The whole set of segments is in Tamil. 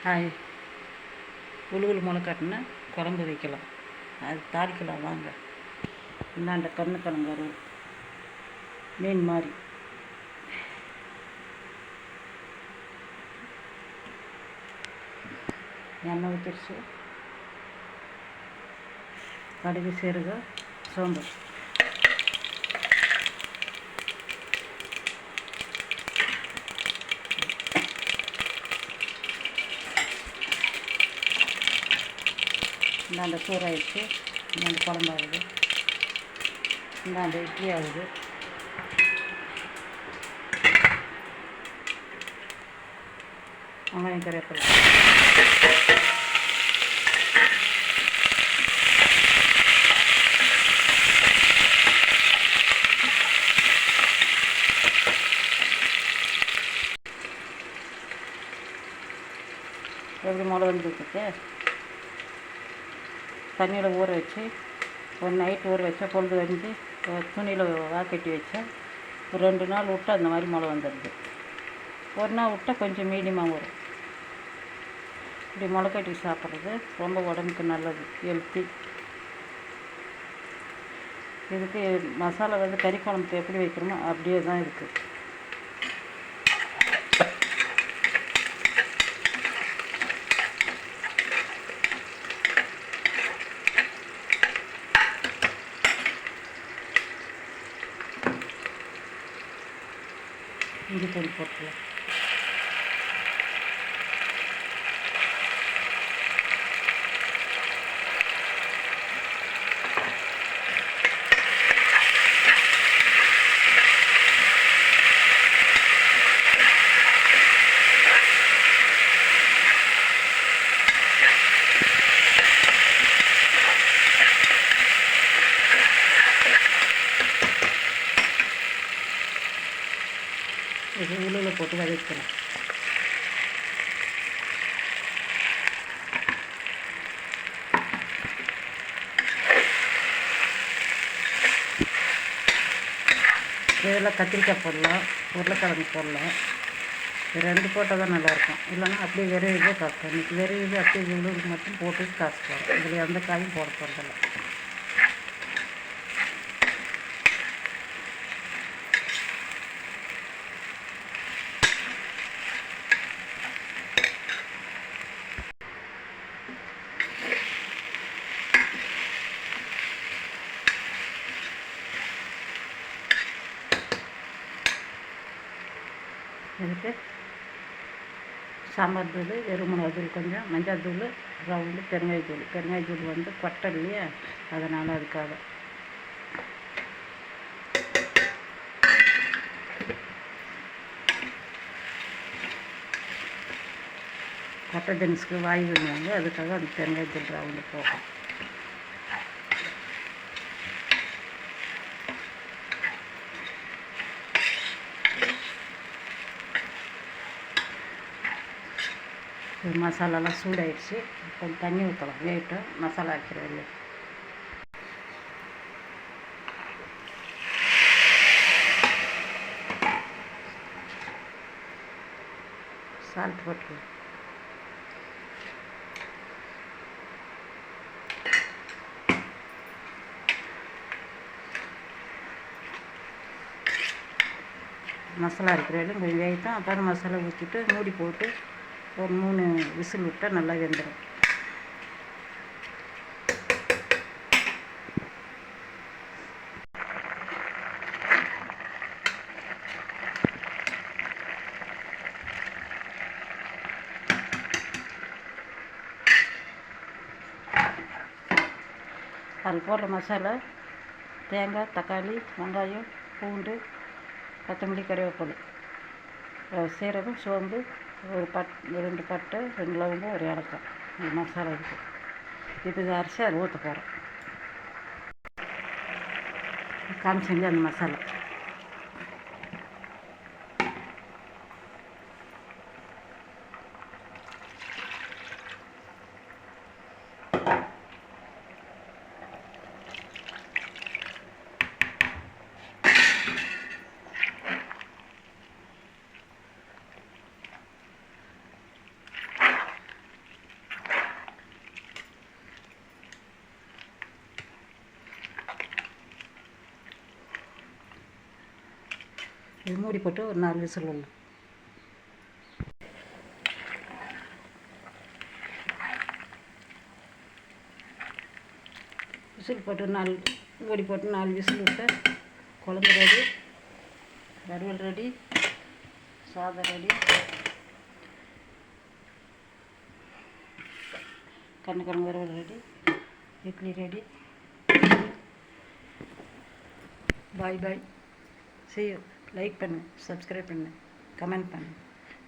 ஹாய். உளுவில் முளைக்கட்டினா குழம்பு வைக்கலாம், அது தாளிக்கலாம் வாங்க. இந்தாண்ட கருணக்கிழங்கு வறுவல் மீன் மாதிரி. எண்ணெய் ஊற்றிடுச்சு, கடுகு சீரகம் சோம்பு. இந்தாண்ட சூறாயிடுச்சு, இந்தாண்ட குழம்பாகுது, இந்தாண்ட இட்லி ஆகுது. வெங்காயம் கருவேப்பிலை. எப்படி மிளகு வந்துருக்கு, தண்ணியில் ஊற வச்சு ஒரு நைட் ஊற வச்சா பொழுது வந்து துணியில் வாக்கட்டி வச்சா ஒரு 2 நாள் விட்டு அந்த மாதிரி மிளகு வந்துடுது. ஒரு நாள் விட்டால் கொஞ்சம் மீடியமாக வரும். இப்படி முளைக்கட்டி சாப்பிட்றது ரொம்ப உடம்புக்கு நல்லது, ஹெல்த்தி. இதுக்கு மசாலா வந்து கறி குழம்புக்கு எப்படி வைக்கிறோமோ அப்படியே தான் இருக்குது. இஞ்சி தூள் போட்டுக்கலாம். இது உளுவில் போட்டு வதக்கலாம். இதில் கத்திரிக்காய் போடலாம், உருளைக்கிழங்கு போடலாம். இது 2 போட்டால் தான் நல்லாயிருக்கும். இல்லைன்னா அப்படியே வெறும் இதே காசு. இன்றைக்கி வெறும் இது அப்படியே உளுவுக்கு மட்டும் போட்டு காசு போடும். இதில் எந்த காயும் போட போகிறதில்ல. இதுக்கு சாம்பார் தூள், எருமிளகாய் தூள் கொஞ்சம், மஞ்சள் தூள், ரவுண்டு பெருங்காயத்தூள். பெருங்காயத்தூள் வந்து கொட்டை இல்லையா, அதனால் அதுக்காக. கொட்டை தினசுக்கு வாய் விடுவாங்க, அதுக்காக அந்த பெருங்காயத்தூள் ரவுண்டு போகும். மசாலாலாம் சூடாயிடுச்சு, கொஞ்சம் தண்ணி ஊற்றலாம். லேட்டாக மசாலா வைக்கிறதில்ல. சால்ட் போட்டுக்கலாம். மசாலா இருக்கிற வரையும் கொஞ்சம் வேகட்டும். அப்புறம் மசாலா ஊற்றிட்டு மூடி போட்டு ஒரு 3 விசில் விட்டால் நல்லா வெந்துடும். அது போடுற மசாலா தேங்காய், தக்காளி, வெங்காயம், பூண்டு, கொத்தமல்லி, கருவேப்பிலை, சீரகம், சோம்பு, ஒரு 2 பட்டை, 2 லவங்கம், ஒரு ஏலக்காய். இந்த மசாலா இருக்குது. இப்போ இதை அரைச்சி அதை ஊற்ற போகிறோம். காமிச்சிங்க அந்த மசாலா. இது மூடி போட்டு ஒரு 4 விசில் விடலாம். விசில் போட்டு மூடி போட்டு 4 விசில் விட்டு குழம்பு ரெடி, வறுவல் ரெடி, சாதம் ரெடி, கருணக்கிழங்கு வறுவல் ready, idli ready. Bye bye. see you. Like பண்ணுங்கள், சப்ஸ்கிரைப் பண்ணுங்கள், கமெண்ட் பண்ணுங்கள்,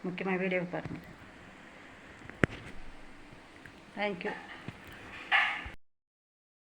முக்கியமாக வீடியோவை பாருங்கள். தேங்க்யூ.